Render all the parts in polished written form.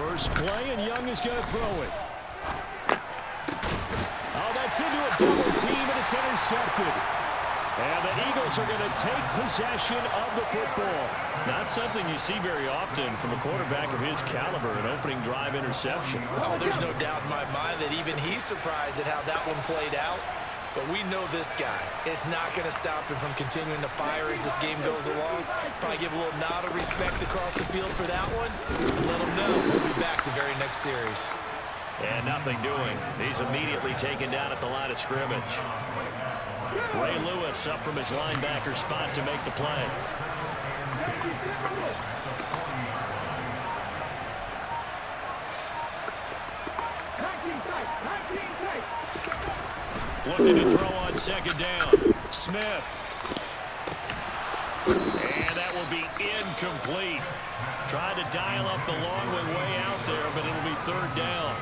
First play, and Young is going to throw it. Oh, that's into a double team, and it's intercepted. And the Eagles are going to take possession of the football. Not something you see very often from a quarterback of his caliber, an opening drive interception. Oh, there's no doubt in my mind that even he's surprised at how that one played out. But we know this guy is not going to stop him from continuing to fire as this game goes along. Probably give a little nod of respect across the field for that one. And let him know we'll be back the very next series. And nothing doing. He's immediately taken down at the line of scrimmage. Ray Lewis up from his linebacker spot to make the play. Looking to throw on second down. Smith. And that will be incomplete. Tried to dial up the long way out there, but it'll be third down.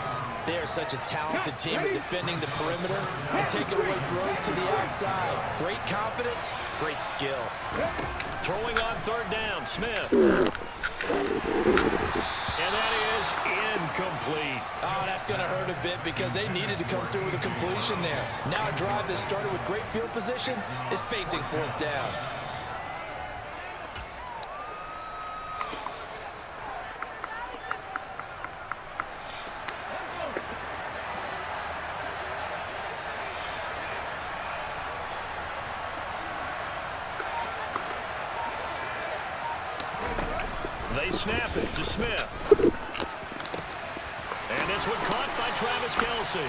They are such a talented team at defending the perimeter and taking away throws to the outside. Great confidence, great skill. Throwing on third down, Smith. And that is incomplete. Oh, that's going to hurt a bit because they needed to come through with a completion there. Now a drive that started with great field position is facing fourth down. They snap it to Smith. And this one caught by Travis Kelce.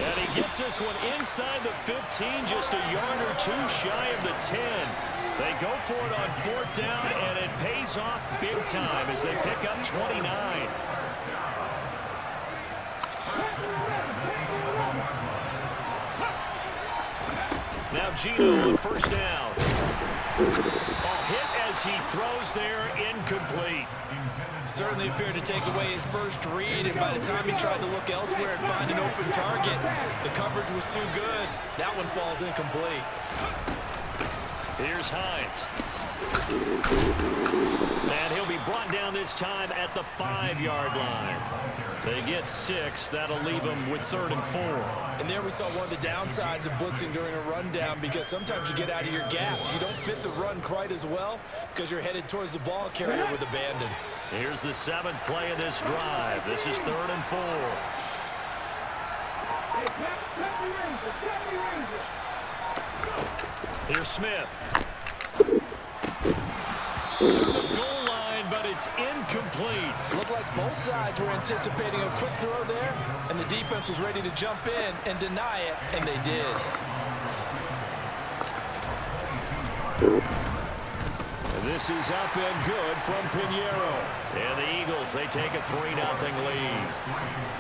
And he gets this one inside the 15, just a yard or two shy of the 10. They go for it on fourth down, and it pays off big time as they pick up 29. Now Gino on first down. Ball hit as he throws there, incomplete. Certainly appeared to take away his first read, and by the time he tried to look elsewhere and find an open target, the coverage was too good. That one falls incomplete. Here's Hines. And he'll be brought down this time at the 5-yard line. They get 6. That'll leave them with 3rd and 4. And there we saw one of the downsides of blitzing during a rundown, because sometimes you get out of your gaps. You don't fit the run quite as well because you're headed towards the ball carrier with abandon. Here's the 7th play of this drive. This is 3rd and 4. Here's Smith. To the goal line, but it's incomplete. Looked like both sides were anticipating a quick throw there, and the defense was ready to jump in and deny it, and they did. This is up and good from Pinheiro. And the Eagles, they take a 3-0 lead.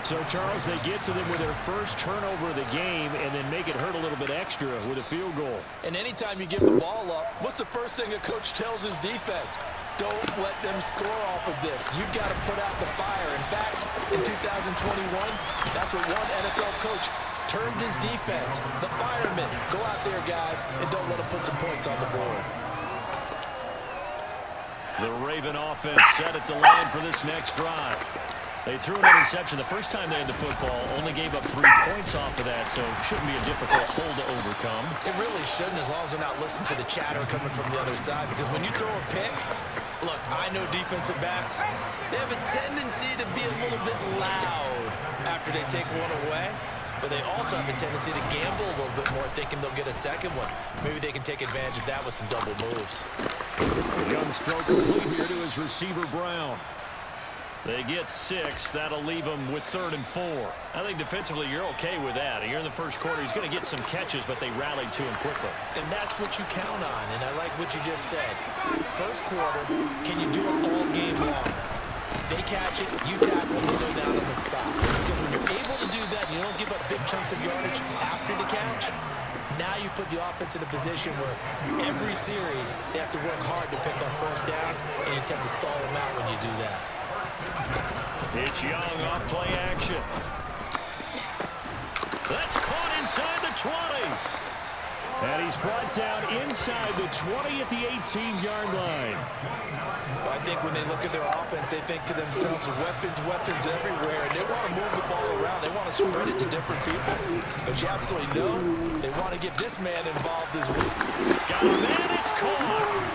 So, Charles, they get to them with their first turnover of the game and then make it hurt a little bit extra with a field goal. And anytime you give the ball up, what's the first thing a coach tells his defense? Don't let them score off of this. You've got to put out the fire. In fact, in 2021, that's what one NFL coach termed his defense. The firemen. Go out there, guys, and don't let them put some points on the board. The Raven offense set at the line for this next drive. They threw an interception the first time they had the football, only gave up 3 points off of that, so it shouldn't be a difficult hole to overcome. It really shouldn't, as long as they're not listening to the chatter coming from the other side, because when you throw a pick, look, I know defensive backs, they have a tendency to be a little bit loud after they take one away, but they also have a tendency to gamble a little bit more, thinking they'll get a second one. Maybe they can take advantage of that with some double moves. Young's throw complete here to his receiver, Brown. They get 6. That'll leave them with 3rd and 4. I think defensively you're okay with that. Here in the first quarter, he's going to get some catches, but they rallied to him quickly. And that's what you count on, and I like what you just said. First quarter, can you do it all game long? They catch it, you tackle, and they go down on the spot. Because when you're able to do that, you don't give up big chunks of yardage after the catch. Now you put the offense in a position where every series they have to work hard to pick up first downs, and you tend to stall them out when you do that. It's Young off play action. That's caught inside the 20. And he's brought down inside the 20 at the 18-yard line. I think when they look at their offense, they think to themselves, weapons everywhere. And they want to move the ball around. They want to spread it to different people. But you absolutely know they want to get this man involved as well. Got him, and it's caught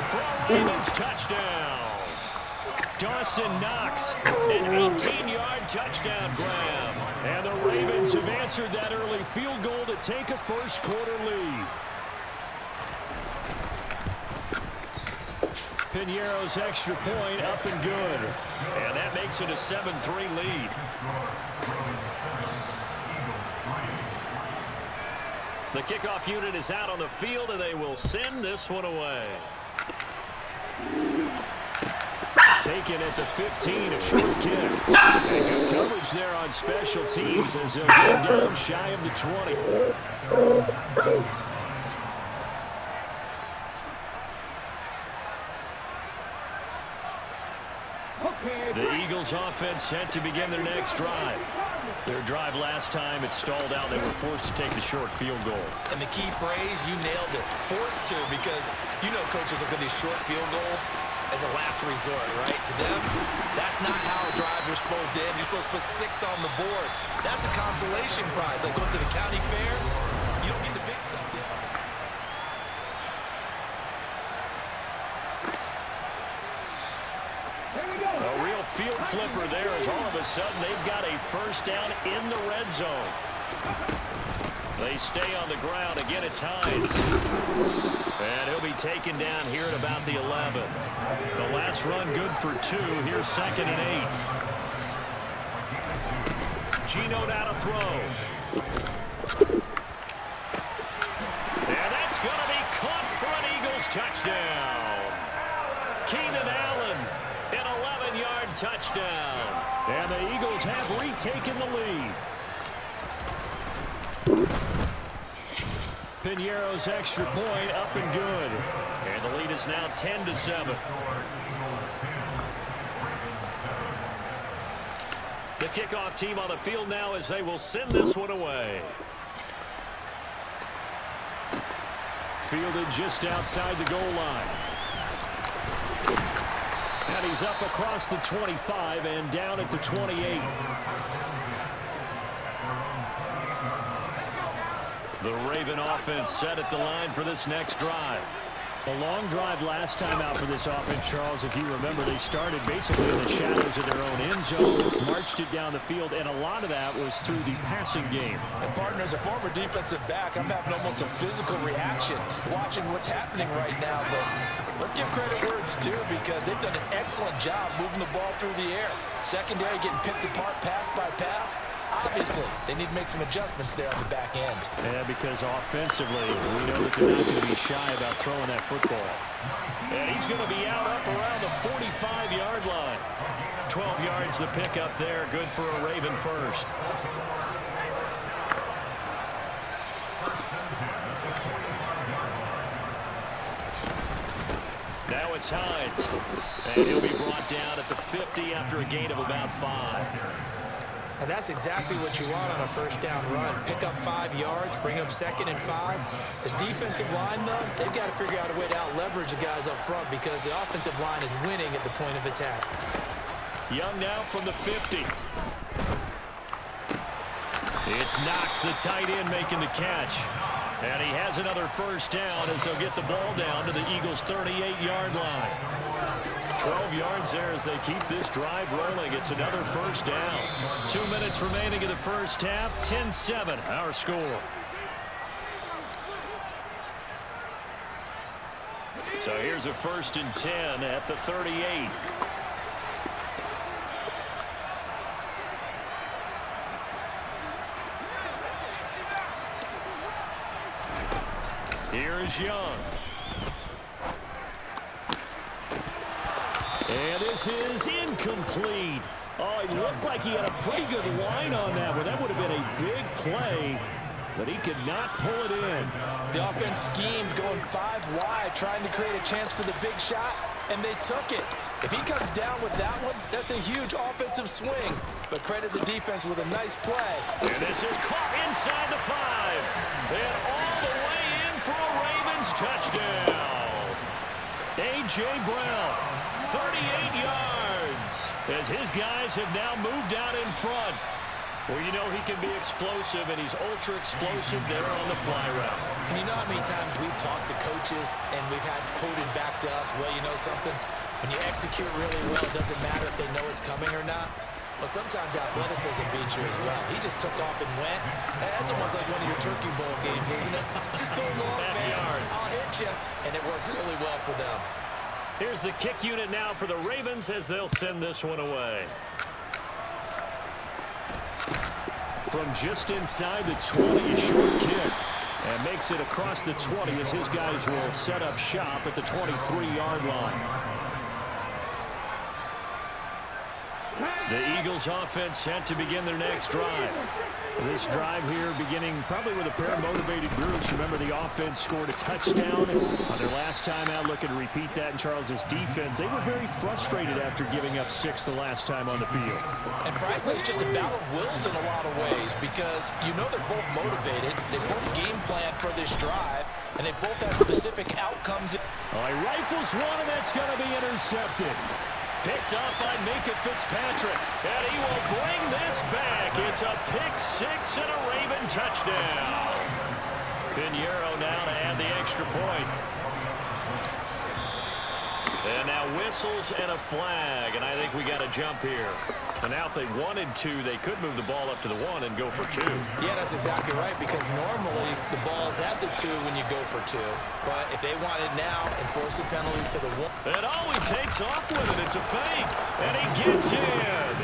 for a Ravens touchdown. Dawson Knox, an 18-yard touchdown grab. And the Ravens have answered that early field goal to take a first-quarter lead. Piñeiro's extra point up and good. And that makes it a 7-3 lead. The kickoff unit is out on the field, and they will send this one away. Taken at the 15, a short kick. And good coverage there on special teams as they'll get down shy of the 20. The Eagles offense set to begin their next drive. Their drive last time, it stalled out. They were forced to take the short field goal. And the key phrase, you nailed it. Forced to, because you know coaches look at these short field goals as a last resort, right? To them, that's not how drives are supposed to end. You're supposed to put 6 on the board. That's a consolation prize. Like going to the county fair, you don't get the big stuff down. A real field flipper there as all of a sudden they've got a first down in the red zone. They stay on the ground. Again, it's Hines. And he'll be taken down here at about the 11. The last run good for 2. Here's 2nd and 8. Geno now to throw. And that's going to be caught for an Eagles touchdown. Keenan Allen, an 11-yard touchdown. And the Eagles have retaken the lead. Piñeiro's extra point up and good. And the lead is now 10-7. The kickoff team on the field now as they will send this one away. Fielded just outside the goal line. And he's up across the 25 and down at the 28. The Raven offense set at the line for this next drive. A long drive last time out for this offense, Charles. If you remember, they started basically in the shadows of their own end zone, marched it down the field, and a lot of that was through the passing game. And partner, as a former defensive back, I'm having almost a physical reaction watching what's happening right now. But let's give credit where it's due, because they've done an excellent job moving the ball through the air. Secondary getting picked apart pass by pass. Obviously, they need to make some adjustments there on the back end. Yeah, because offensively, we know that they're not going to be shy about throwing that football. And he's going to be out up around the 45-yard line. 12 yards the pickup there. Good for a Raven first. Now it's Hines. And he'll be brought down at the 50 after a gain of about 5. And that's exactly what you want on a first down run. Pick up 5 yards, bring up 2nd and 5. The defensive line, though, they've got to figure out a way to out-leverage the guys up front, because the offensive line is winning at the point of attack. Young now from the 50. It's Knox, the tight end, making the catch. And he has another first down as they'll get the ball down to the Eagles' 38-yard line. 12 yards there as they keep this drive rolling. It's another first down. 2 minutes remaining in the first half. 10-7, our score. So here's a 1st and 10 at the 38. Here is Young. And this is incomplete. Oh, it looked like he had a pretty good line on that one. That would have been a big play, but he could not pull it in. The offense schemed, going 5 wide, trying to create a chance for the big shot, and they took it. If he comes down with that one, that's a huge offensive swing. But credit the defense with a nice play. And this is caught inside the 5. And all the way in for a touchdown. A.J. Brown, 38 yards, as his guys have now moved out in front. Well, you know he can be explosive, and he's ultra-explosive there on the fly route. And you know how many times we've talked to coaches, and we've had quoted back to us, well, you know something? When you execute really well, it doesn't matter if they know it's coming or not. Well, sometimes athleticism beats you as well. He just took off and went. That's almost like one of your Turkey Bowl games, isn't it? Just go long, man. I'll hit you. And it worked really well for them. Here's the kick unit now for the Ravens as they'll send this one away. From just inside the 20, a short kick. And makes it across the 20 as his guys will set up shop at the 23-yard line. The Eagles offense set to begin their next drive. This drive here beginning probably with a pair of motivated groups. Remember, the offense scored a touchdown on their last time out. Looking to repeat that in Charles's defense. They were very frustrated after giving up 6 the last time on the field. And frankly, it's just a battle of wills in a lot of ways because you know they're both motivated. They both game plan for this drive, and they both have specific outcomes. Oh, he rifles one, and that's going to be intercepted. Picked up by Minka Fitzpatrick, and he will bring this back. It's a pick-6 and a Raven touchdown. BMore now to add the extra point. And now whistles and a flag, and I think we got a jump here. And now if they wanted to, they could move the ball up to the 1 and go for 2. Yeah, that's exactly right, because normally the ball's at the 2 when you go for 2. But if they want it now and force a penalty to the 1. And oh, he takes off with it. It's a fake. And he gets in.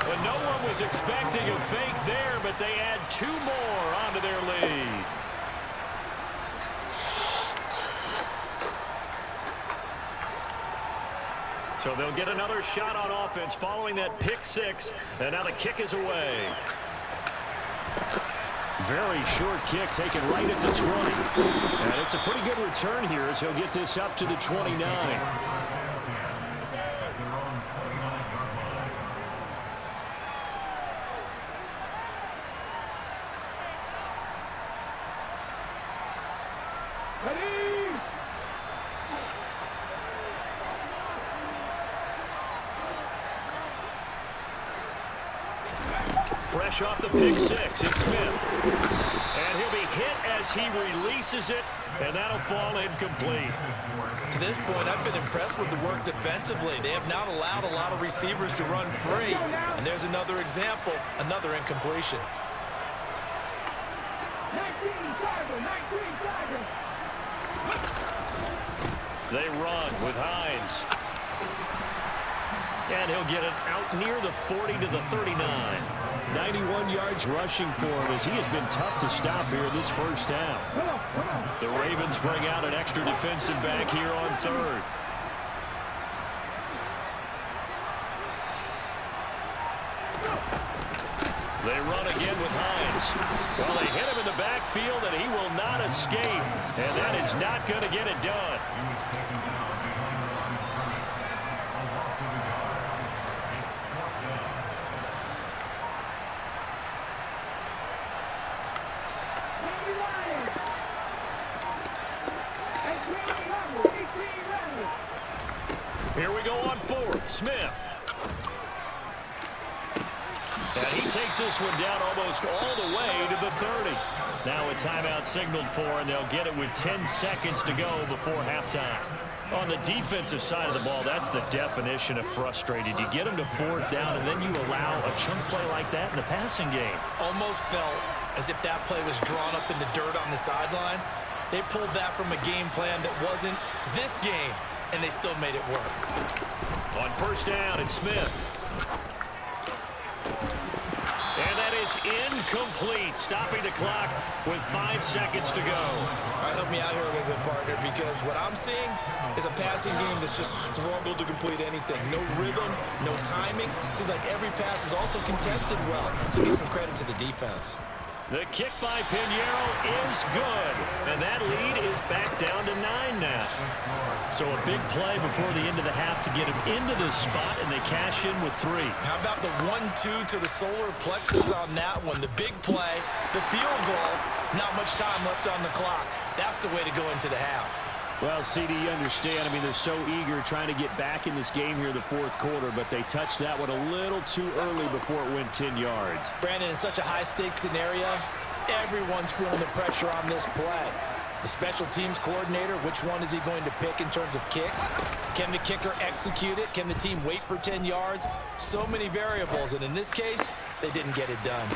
And no one was expecting a fake there, but they add 2 more onto their lead. So they'll get another shot on offense following that pick-6, and now the kick is away. Very short kick taken right at the 20. And it's a pretty good return here as he'll get this up to the 29. Fresh off the pick-6, it's Smith. And he'll be hit as he releases it, and that'll fall incomplete. To this point, I've been impressed with the work defensively. They have not allowed a lot of receivers to run free. And there's another example, another incompletion. They run with Hines. And he'll get it out near the 40 to the 39. 91 yards rushing for him as he has been tough to stop here this first half. The Ravens bring out an extra defensive back here on 3rd. They run again with Hines. Well, they hit him in the backfield, and he will not escape. And that is not going to get it done. Here we go on 4th. Smith. And he takes this one down almost all the way to the 30. Now a timeout signaled for, and they'll get it with 10 seconds to go before halftime. On the defensive side of the ball, that's the definition of frustrated. You get them to 4th down, and then you allow a chunk play like that in the passing game. Almost felt as if that play was drawn up in the dirt on the sideline. They pulled that from a game plan that wasn't this game, and they still made it work. On 1st down, it's Smith. And that is incomplete, stopping the clock with 5 seconds to go. All right, help me out here a little bit, partner, because what I'm seeing is a passing game that's just struggled to complete anything. No rhythm, no timing. Seems like every pass is also contested well, so give some credit to the defense. The kick by BMore is good, and that lead is back down to 9 now. So a big play before the end of the half to get him into this spot, and they cash in with 3. How about the 1-2 to the solar plexus on that one? The big play, the field goal, not much time left on the clock. That's the way to go into the half. Well, CD, you understand. I mean, they're so eager trying to get back in this game here in the fourth quarter, but they touched that one a little too early before it went 10 yards. Brandon, in such a high-stakes scenario, everyone's feeling the pressure on this play. The special teams coordinator, which one is he going to pick in terms of kicks? Can the kicker execute it? Can the team wait for 10 yards? So many variables, and in this case, they didn't get it done.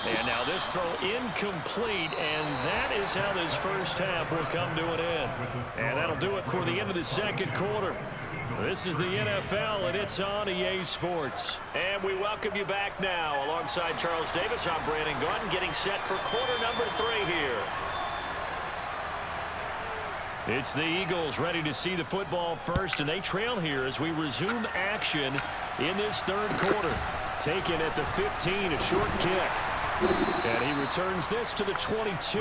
And now this throw incomplete, and that is how this first half will come to an end. And that'll do it for the end of the second quarter. This is the NFL, and it's on EA Sports. And we welcome you back now. Alongside Charles Davis, I'm Brandon Gunn, getting set for quarter number 3 here. It's the Eagles ready to see the football first, and they trail here as we resume action in this third quarter. Taken at the 15, a short kick. And he returns this to the 22.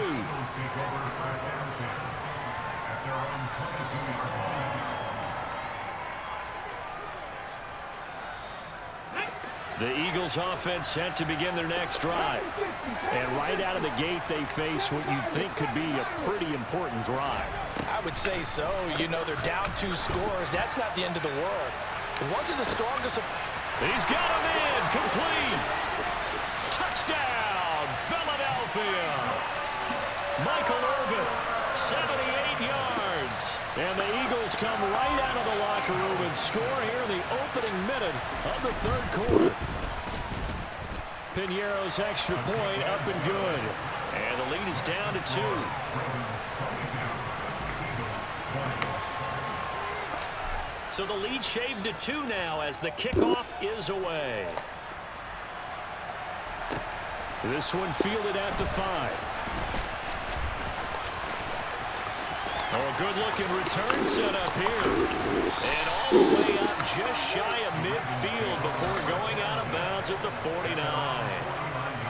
The Eagles offense set to begin their next drive. And right out of the gate, they face what you'd think could be a pretty important drive. I would say so. You know, they're down 2 scores. That's not the end of the world. It wasn't the strongest. He's got him in. Complete. Touchdown, Philadelphia. Michael Irvin, 78 yards. And the Eagles come right out of the locker room and score here in the opening minute of the third quarter. Piñeiro's extra point up and good. And the lead is down to 2. So the lead shaved to 2 now as the kickoff is away. This one fielded at the 5. Oh, a good-looking return set up here. And all the way up just shy of midfield before going out of bounds at the 49.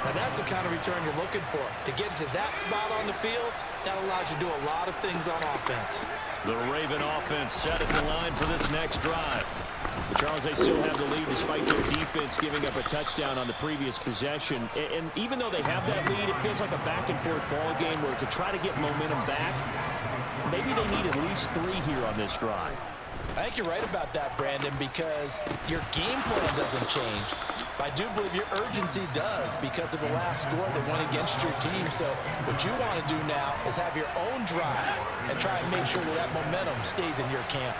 Now that's the kind of return you're looking for. To get to that spot on the field, that allows you to do a lot of things on offense. The Raven offense set at the line for this next drive. Charles, they still have the lead despite their defense giving up a touchdown on the previous possession. And even though they have that lead, it feels like a back-and-forth ball game where to try to get momentum back, maybe they need at least 3 here on this drive. I think you're right about that, Brandon, because your game plan doesn't change. I do believe your urgency does because of the last score that went against your team. So what you want to do now is have your own drive and try and make sure that that momentum stays in your camp.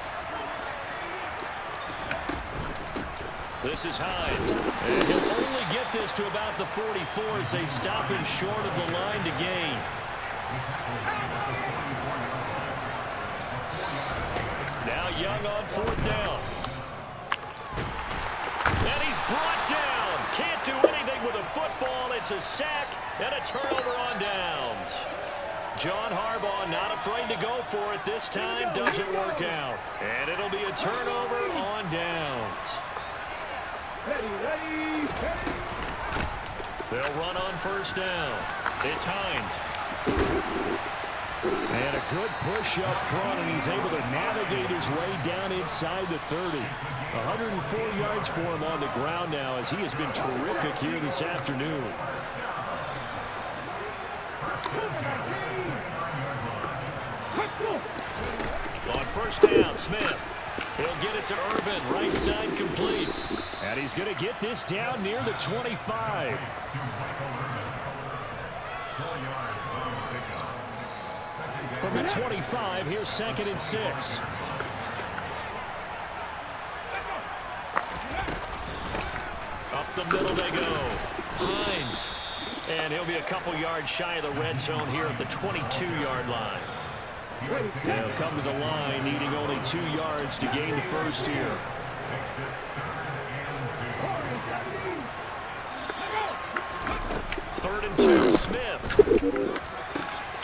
This is Hines. And he'll only get this to about the 44 as they stop him short of the line to gain. Now Young on 4th down. And he's brought down. Can't do anything with a football. It's a sack and a turnover on downs. John Harbaugh not afraid to go for it. This time doesn't work out. And it'll be a turnover on downs. They'll run on 1st down. It's Hines. And a good push up front, and he's able to navigate his way down inside the 30. 104 yards for him on the ground now as he has been terrific here this afternoon. On 1st down, Smith. He'll get it to Irvin, right side complete. And he's going to get this down near the 25. From the 25, here's 2nd and 6. Up the middle they go. Hines. And he'll be a couple yards shy of the red zone here at the 22-yard line. They'll come to the line, needing only 2 yards to gain the first here. Third and 2, Smith.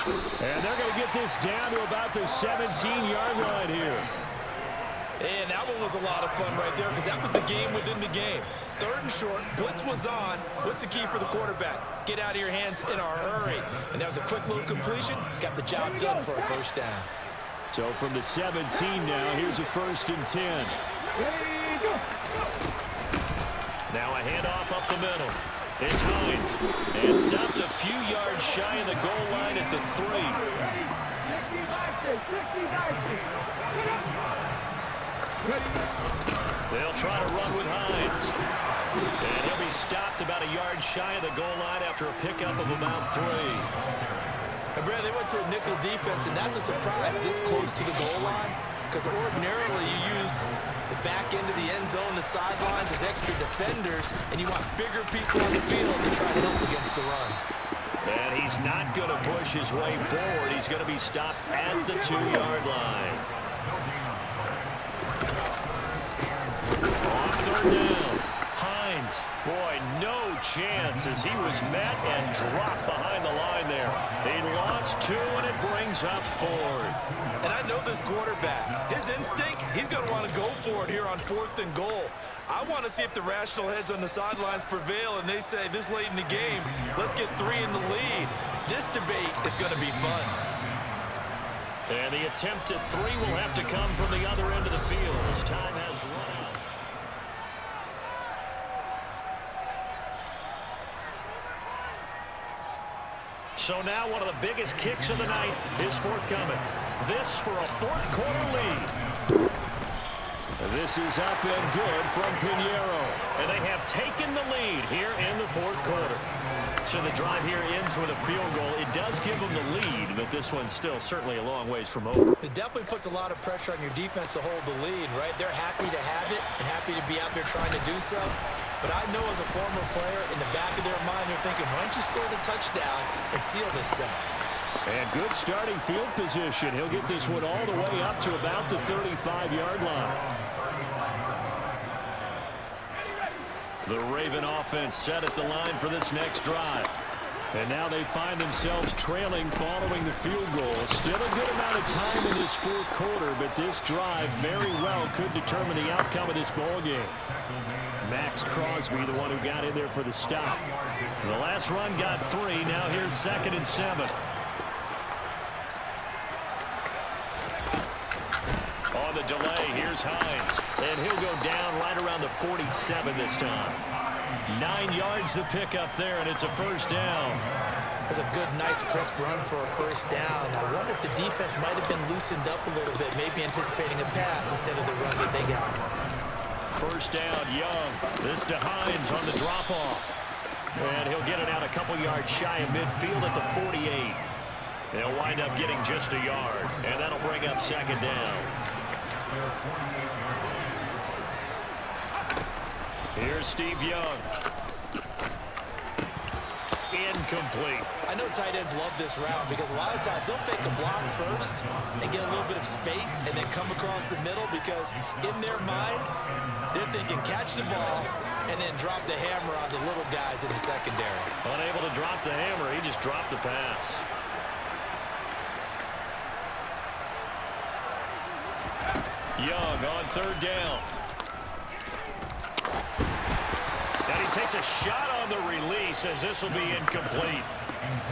And they're going to get this down to about the 17-yard line here. And that one was a lot of fun right there because that was the game within the game. 3rd and short, blitz was on. What's the key for the quarterback? Get out of your hands in a hurry. And that was a quick little completion. Got the job done for a 1st down. So from the 17 now, here's a 1st and 10. Now a handoff up the middle. It's Hines. And stopped a few yards shy of the goal line at the 3. They'll try to run with Hines. And he'll be stopped about a yard shy of the goal line after a pickup of about 3. And Brad, they went to a nickel defense, and that's a surprise this close to the goal line, because ordinarily you use the back end of the end zone, the sidelines as extra defenders, and you want bigger people on the field to try to help against the run. And he's not going to push his way forward. He's going to be stopped at the 2-yard line. On 3rd down, Hines. Boy, no chance as he was met and dropped behind the line there. He lost 2, and it brings up 4th. And I know this quarterback. His instinct, he's going to want to go for it here on 4th and goal. I want to see if the rational heads on the sidelines prevail, and they say this late in the game, let's get 3 in the lead. This debate is going to be fun. And the attempt at 3 will have to come from the other end of the field as time has run out. So now one of the biggest kicks of the night is forthcoming. This for a 4th quarter lead. This is up and good from Pinheiro. And they have taken the lead here in the 4th quarter. So the drive here ends with a field goal. It does give them the lead, but this one's still certainly a long ways from over. It definitely puts a lot of pressure on your defense to hold the lead, right? They're happy to have it and happy to be out there trying to do so. But I know as a former player, in the back of their mind, they're thinking, why don't you score the touchdown and seal this thing? And good starting field position. He'll get this one all the way up to about the 35-yard line. The Raven offense set at the line for this next drive. And now they find themselves trailing following the field goal. Still a good amount of time in this 4th quarter, but this drive very well could determine the outcome of this ball game. Max Crosby, the one who got in there for the stop. The last run got 3. Now here's 2nd and 7. On the delay, here's Hines. And he'll go down right around the 47 this time. 9 yards to pick up there, and it's a 1st down. That's a good, nice, crisp run for a 1st down. I wonder if the defense might have been loosened up a little bit, maybe anticipating a pass instead of the run that they got. 1st down, Young. This to Hines on the drop-off. And he'll get it out a couple yards shy of midfield at the 48. They'll wind up getting just a yard, and that'll bring up 2nd down. Here's Steve Young. Incomplete. I know tight ends love this route because a lot of times they'll fake a block first and get a little bit of space and then come across the middle because in their mind, they're thinking catch the ball and then drop the hammer on the little guys in the secondary. Unable to drop the hammer, he just dropped the pass. Young on 3rd down. And he takes a shot on the release as this will be incomplete.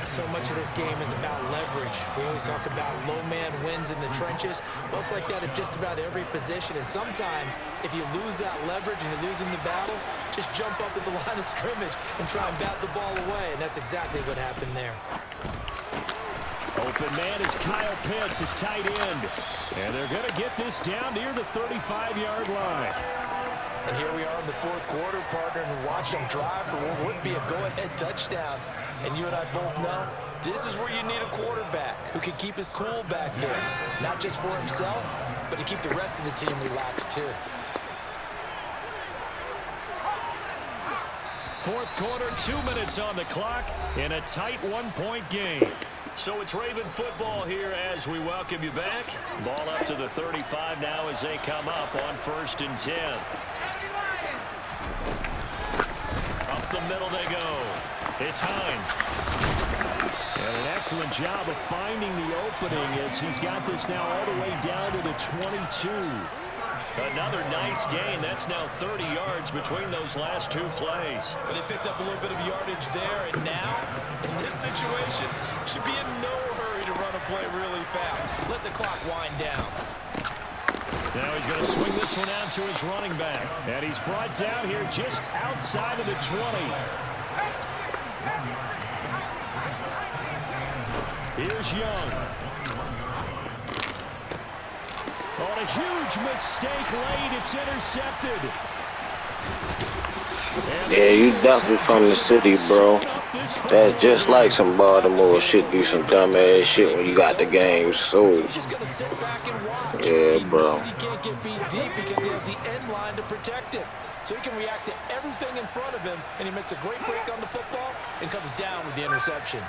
So much of this game is about leverage. We always talk about low man wins in the trenches. Well, it's like that at just about every position. And sometimes, if you lose that leverage and you're losing the battle, just jump up at the line of scrimmage and try and bat the ball away. And that's exactly what happened there. Open man is Kyle Pitts, his tight end. And they're going to get this down near the 35-yard line. And here we are in the 4th quarter, partner, and watch them drive for what would be a go-ahead touchdown. And you and I both know this is where you need a quarterback who can keep his cool back there. Not just for himself, but to keep the rest of the team relaxed too. 4th quarter, 2 minutes on the clock in a tight 1-point game. So it's Raven football here as we welcome you back. Ball up to the 35 now as they come up on 1st and 10. Up the middle they go. It's Hines. And an excellent job of finding the opening as he's got this now all the way down to the 22. Another nice gain. That's now 30 yards between those last 2 plays. They picked up a little bit of yardage there, and now, in this situation, should be in no hurry to run a play really fast. Let the clock wind down. Now he's going to swing this one out to his running back. And he's brought down here just outside of the 20. Here's Young. On a huge mistake late, it's intercepted. Yeah, you definitely from the city, bro. That's just like some Baltimore shit, do some dumbass shit when you got the game So sold. he's just going to sit back and watch. Yeah, He bro. knows he can't get beat deep because he has the end line to protect him. So he can react to everything in front of him, and he makes a great break on the football and comes down with the interception.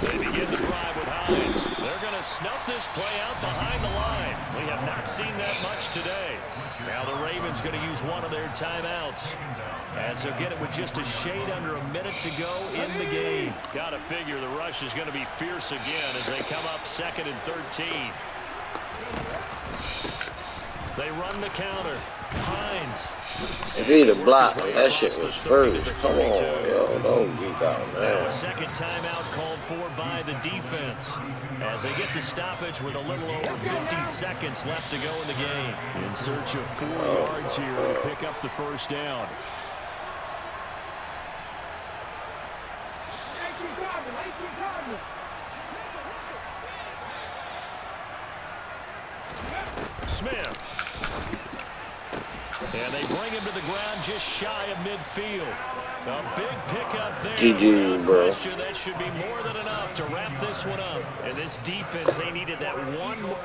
They begin the drive with Hines. They're going to snuff this play out behind the line. We have not seen that much today. Now the Ravens going to use one of their timeouts, as they'll get it with just a shade under a minute to go in the game. Got to figure the rush is going to be fierce again as they come up 2nd and 13. They run the counter. Hines. If he'd have blocked him, that shit was first. Come on, yo. Don't geek out, Now man. a second timeout called for by the defense as they get the stoppage with a little over 50 seconds left to go in the game. In search of 4 yards here to pick up the first down. Smith. And they bring him to the ground just shy of midfield. A big pickup there. GG, bro. That should be more than enough to wrap this one up. And this defense, they needed that one more.